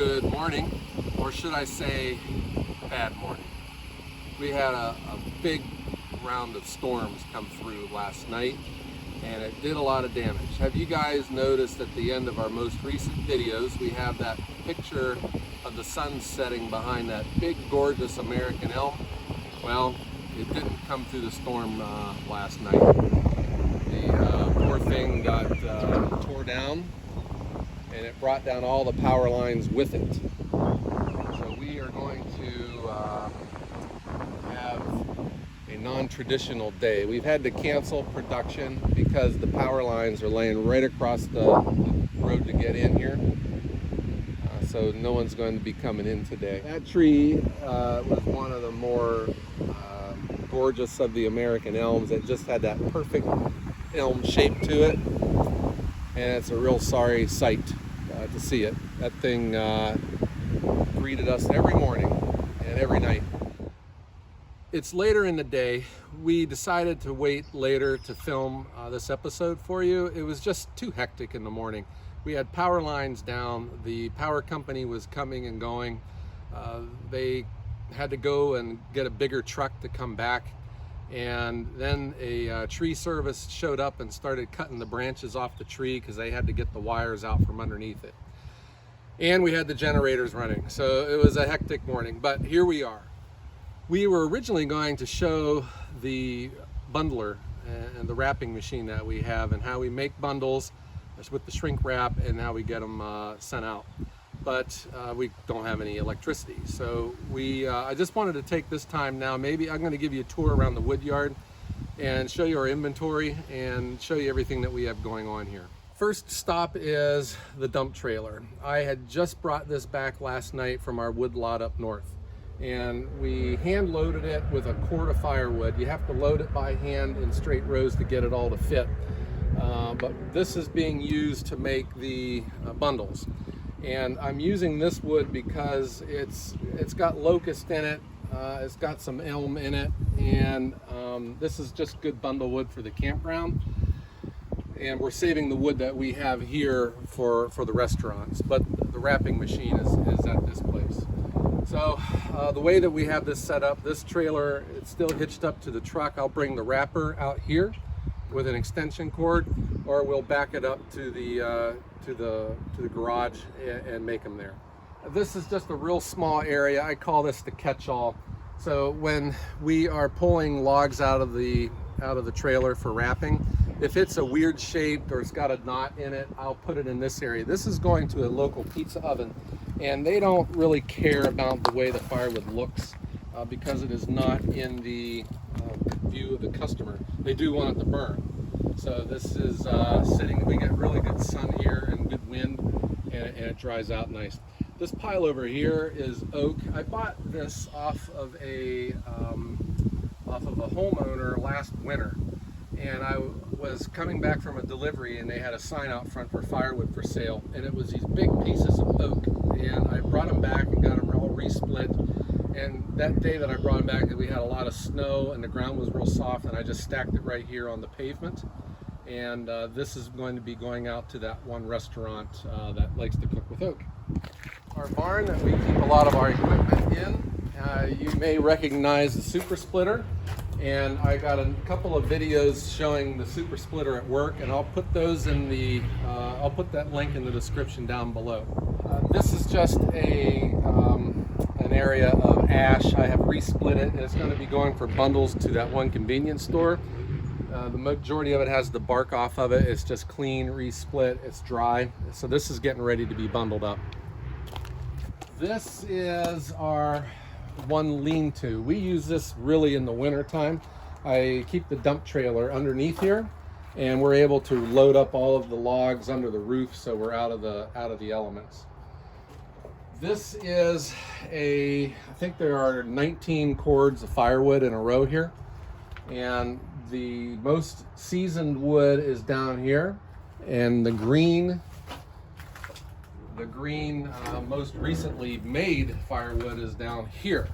Good morning, or should I say bad morning. We had a big round of storms come through last night and it did a lot of damage. Have you guys noticed at the end of our most recent videos we have that picture of the sun setting behind that big gorgeous American elm? Well, it didn't come through the storm last night. The poor thing got tore down, and it brought down all the power lines with it. So we are going to have a non-traditional day. We've had to cancel production because the power lines are laying right across the road to get in here. So no one's going to be coming in today. That tree was one of the more gorgeous of the American elms. It just had that perfect elm shape to it, and it's a real sorry sight to see it. That thing greeted us every morning and every night. It's later in the day. We decided to wait later to film this episode for you. It was just too hectic in the morning. We had power lines down. The power company was coming and going. They had to go and get a bigger truck to come back. And then a tree service showed up and started cutting the branches off the tree because they had to get the wires out from underneath it. And we had the generators running. So it was a hectic morning, but here we are. We were originally going to show the bundler and the wrapping machine that we have and how we make bundles with the shrink wrap and how we get them sent out. But we don't have any electricity. So I just wanted to take this time now. Maybe I'm going to give you a tour around the wood yard and show you our inventory and show you everything that we have going on here. First stop is the dump trailer. I had just brought this back last night from our woodlot up north, and we hand loaded it with a quart of firewood. You have to load it by hand in straight rows to get it all to fit. But this is being used to make the bundles. And I'm using this wood because it's got locust in it, it's got some elm in it, and this is just good bundle wood for the campground. And we're saving the wood that we have here for the restaurants, but the wrapping machine is at this place. So the way that we have this set up, this trailer, it's still hitched up to the truck. I'll bring the wrapper out here with an extension cord, or we'll back it up to the garage and make them there. This is just a real small area. I call this the catch-all. So when we are pulling logs out of the trailer for wrapping, if it's a weird shape or it's got a knot in it, I'll put it in this area. This is going to a local pizza oven, and they don't really care about the way the firewood looks because it is not in the view of the customer. They do want it to burn. So this is sitting, we get really good sun here and good wind, and it dries out nice. This pile over here is oak. I bought this off of a homeowner last winter, and I was coming back from a delivery and they had a sign out front for firewood for sale, and it was these big pieces of oak, and I brought them back and got them all resplit. And that day that I brought them back, we had a lot of snow and the ground was real soft, and I just stacked it right here on the pavement. And this is going to be going out to that one restaurant that likes to cook with oak. Our barn that we keep a lot of our equipment in, you may recognize the super splitter. And I got a couple of videos showing the super splitter at work, and I'll put those in I'll put that link in the description down below. This is just an area of ash. I have resplit it, and it's going to be going for bundles to that one convenience store. The majority of it has the bark off of it. It's just clean, resplit, it's dry. So this is getting ready to be bundled up. This is our one lean-to. We use this really in the winter time. I keep the dump trailer underneath here, and we're able to load up all of the logs under the roof, so we're out of the elements. This is I think there are 19 cords of firewood in a row here, and the most seasoned wood is down here, and the green most recently made firewood is down here.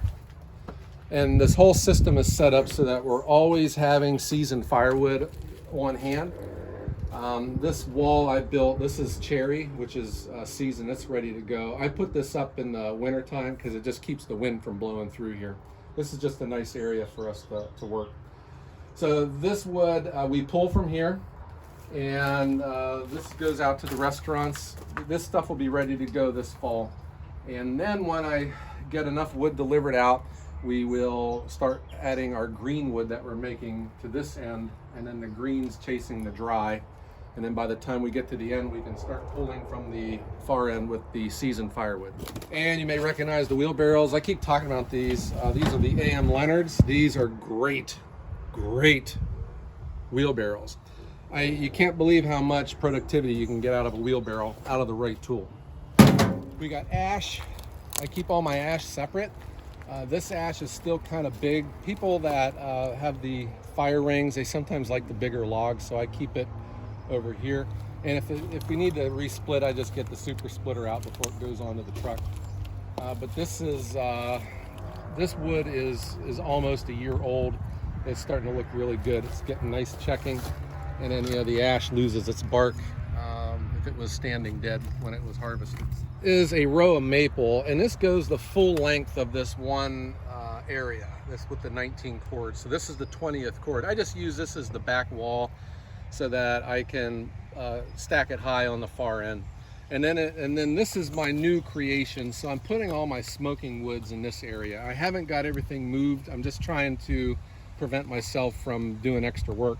And this whole system is set up so that we're always having seasoned firewood on hand. This wall I built, this is cherry, which is seasoned, it's ready to go. I put this up in the winter time because it just keeps the wind from blowing through here. This is just a nice area for us to work. So this wood we pull from here, and this goes out to the restaurants. This stuff will be ready to go this fall. And then when I get enough wood delivered out, we will start adding our green wood that we're making to this end, and then the green's chasing the dry. And then by the time we get to the end, we can start pulling from the far end with the seasoned firewood. And you may recognize the wheelbarrows. I keep talking about these. These are the AM Leonards. These are great wheelbarrows. You can't believe how much productivity you can get out of a wheelbarrow, out of the right tool. We got ash. I keep all my ash separate. This ash is still kind of big. People that have the fire rings, they sometimes like the bigger logs, so I keep it over here. And if we need to resplit, I just get the super splitter out before it goes onto the truck. But this wood is almost a year old. It's starting to look really good. It's getting nice checking. And then, the ash loses its bark if it was standing dead when it was harvested. Is a row of maple, and this goes the full length of this one area, this with the 19 cords. So this is the 20th cord. I just use this as the back wall so that I can stack it high on the far end. And then this is my new creation. So I'm putting all my smoking woods in this area. I haven't got everything moved. I'm just trying to prevent myself from doing extra work.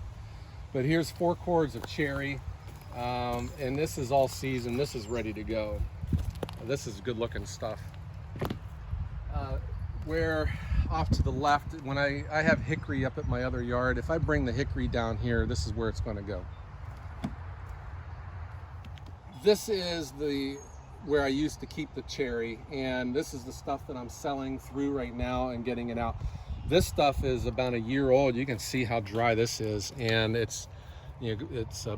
But here's 4 cords of cherry, and this is all seasoned. This is ready to go. This is good looking stuff. Where off to the left, when I have hickory up at my other yard, if I bring the hickory down here, this is where it's going to go. This is where I used to keep the cherry, and this is the stuff that I'm selling through right now and getting it out. This stuff is about a year old. You can see how dry this is, and it's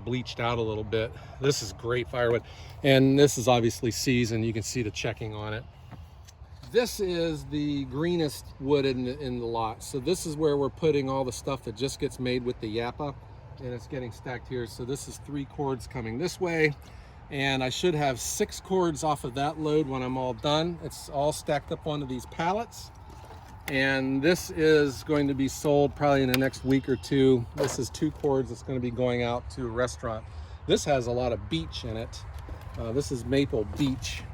bleached out a little bit. This is great firewood, and this is obviously seasoned. You can see the checking on it. This is the greenest wood in the lot. So this is where we're putting all the stuff that just gets made with the yappa, and it's getting stacked here. So this is 3 cords coming this way, and I should have 6 cords off of that load when I'm all done. It's all stacked up onto these pallets. And this is going to be sold probably in the next week or 2. This is 2 cords that's going to be going out to a restaurant. This has a lot of beech in it. This is maple beech.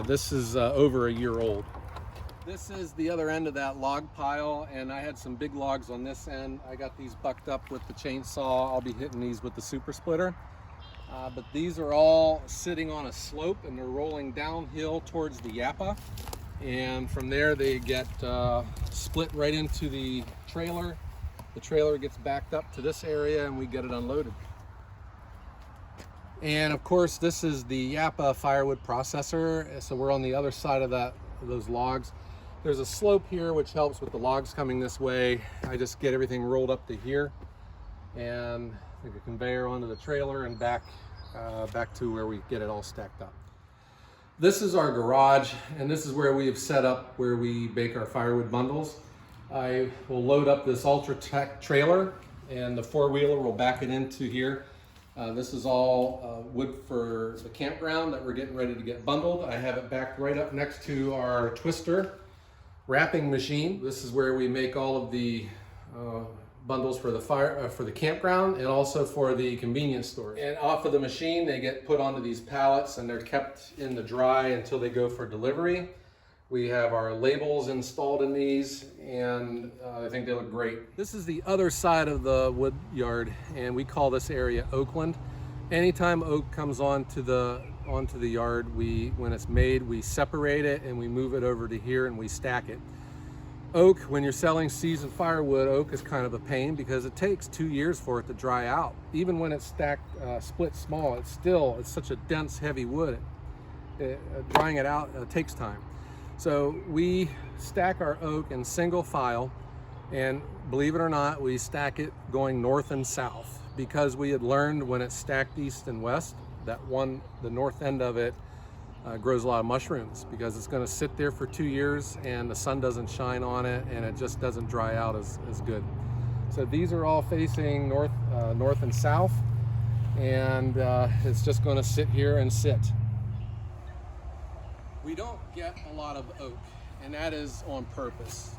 This is over a year old. This is the other end of that log pile, and I had some big logs on this end. I got these bucked up with the chainsaw. I'll be hitting these with the super splitter. But these are all sitting on a slope, and they're rolling downhill towards the yappa. And from there they get split right into the trailer. The trailer gets backed up to this area, and we get it unloaded. And of course, this is the yappa firewood processor. So we're on the other side of those logs. There's a slope here which helps with the logs coming this way. I just get everything rolled up to here, and take a conveyor onto the trailer and back to where we get it all stacked up. This is our garage, and this is where we have set up where we bake our firewood bundles. I will load up this Ultra-Tech trailer, and the 4-wheeler will back it into here. This is all wood for the campground that we're getting ready to get bundled. I have it backed right up next to our twister wrapping machine. This is where we make all of the bundles for the campground, and also for the convenience store. And off of the machine, they get put onto these pallets, and they're kept in the dry until they go for delivery. We have our labels installed in these, and I think they look great. This is the other side of the wood yard, and we call this area Oakland. Anytime oak comes onto the yard, when it's made, we separate it and we move it over to here and we stack it. Oak, when you're selling seasoned firewood, oak is kind of a pain because it takes 2 years for it to dry out. Even when it's stacked, split small, it's such a dense, heavy wood. Drying it out takes time. So we stack our oak in single file, and believe it or not, we stack it going north and south, because we had learned when it's stacked east and west, that the north end of it grows a lot of mushrooms, because it's going to sit there for 2 years and the sun doesn't shine on it, and it just doesn't dry out as good. So these are all facing north and south. and it's just going to sit here and sit. We don't get a lot of oak, and that is on purpose.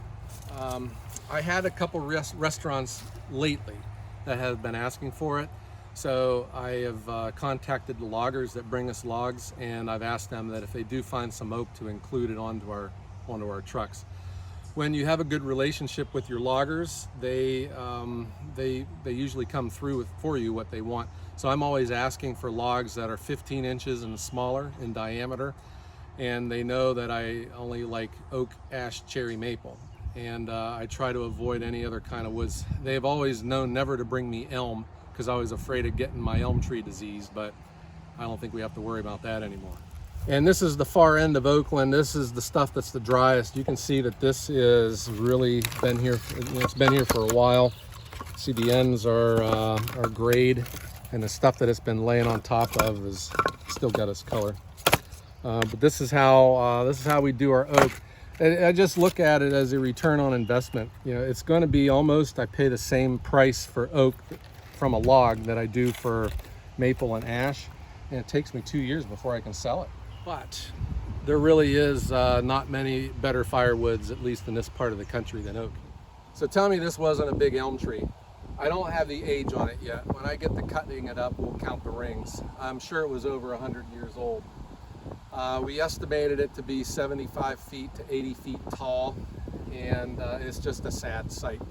I had a couple restaurants lately that have been asking for it, so I have contacted the loggers that bring us logs, and I've asked them that if they do find some oak to include it onto our trucks. When you have a good relationship with your loggers, they usually come through for you what they want. So I'm always asking for logs that are 15 inches and smaller in diameter, and they know that I only like oak, ash, cherry, maple, and I try to avoid any other kind of woods. They've always known never to bring me elm because I was afraid of getting my elm tree disease, but I don't think we have to worry about that anymore. And this is the far end of Oakland. This is the stuff that's the driest. You can see that this is really been here. It's been here for a while. See, the ends are grayed, and the stuff that it's been laying on top of is still got its color. But this is how we do our oak. I just look at it as a return on investment. You know, it's going to be almost, I pay the same price for oak from a log that I do for maple and ash, and it takes me 2 years before I can sell it. But there really is not many better firewoods, at least in this part of the country, than oak. So tell me this wasn't a big elm tree. I don't have the age on it yet. When I get to cutting it up, we'll count the rings. I'm sure it was over 100 years old. We estimated it to be 75 feet to 80 feet tall, and it's just a sad sight.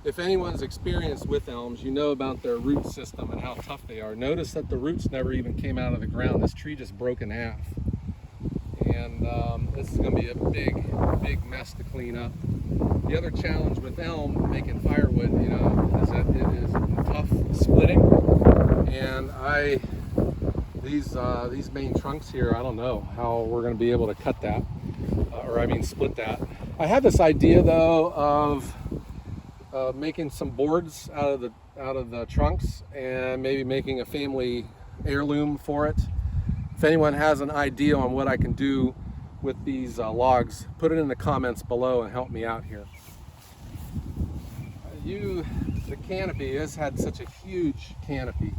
If anyone's experienced with elms, you know about their root system and how tough they are. Notice that the roots never even came out of the ground. This tree just broke in half. And this is going to be a big mess to clean up. The other challenge with elm making firewood, you know, is that it is tough splitting. And these main trunks here, I don't know how we're going to be able to cut that, split that. I have this idea though of making some boards out of the trunks and maybe making a family heirloom for it. If anyone has an idea on what I can do with these logs, put it in the comments below and help me out here. The canopy has had such a huge canopy,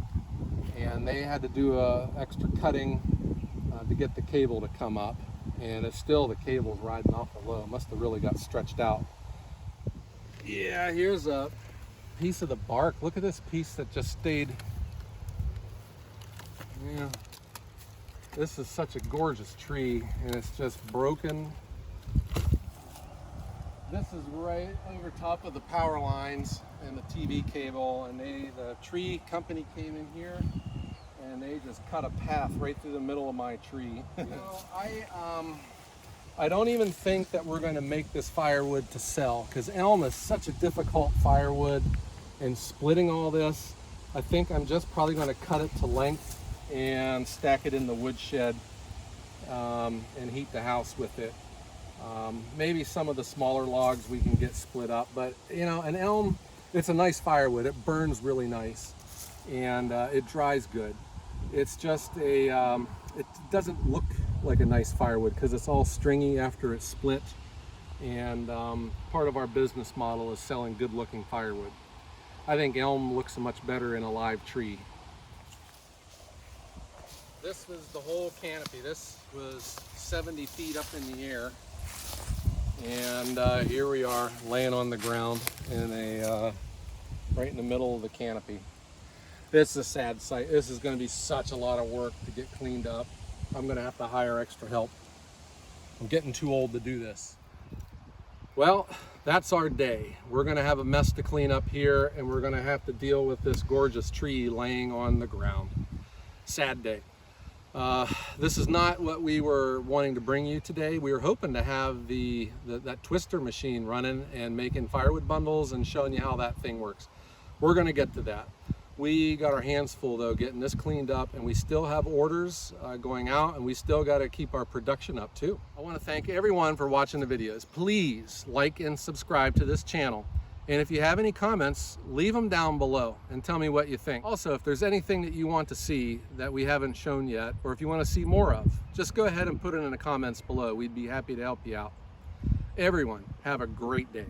and they had to do extra cutting to get the cable to come up, and it's still, the cable's riding off the low. Must have really got stretched out. Yeah, here's a piece of the bark. Look at this piece that just stayed. Yeah. This is such a gorgeous tree, and it's just broken. This is right over top of the power lines and the TV cable, and the tree company came in here and they just cut a path right through the middle of my tree. You know, I don't even think that we're going to make this firewood to sell, because elm is such a difficult firewood, and splitting all this, I think I'm just probably going to cut it to length and stack it in the woodshed and heat the house with it. Maybe some of the smaller logs we can get split up, but you know, an elm, it's a nice firewood. It burns really nice, and it dries good. It's just it doesn't look like a nice firewood because it's all stringy after it's split, and part of our business model is selling good looking firewood. I think elm looks much better in a live tree. This was the whole canopy. This was 70 feet up in the air, and here we are laying on the ground in right in the middle of the canopy. This is a sad sight. This is going to be such a lot of work to get cleaned up. I'm going to have to hire extra help. I'm getting too old to do this. Well, that's our day. We're going to have a mess to clean up here, and we're going to have to deal with this gorgeous tree laying on the ground. Sad day. This is not what we were wanting to bring you today. We were hoping to have that twister machine running and making firewood bundles and showing you how that thing works. We're going to get to that. We got our hands full though getting this cleaned up, and we still have orders going out, and we still got to keep our production up too. I want to thank everyone for watching the videos. Please like and subscribe to this channel. And if you have any comments, leave them down below and tell me what you think. Also, if there's anything that you want to see that we haven't shown yet, or if you want to see more of, just go ahead and put it in the comments below. We'd be happy to help you out. Everyone, have a great day.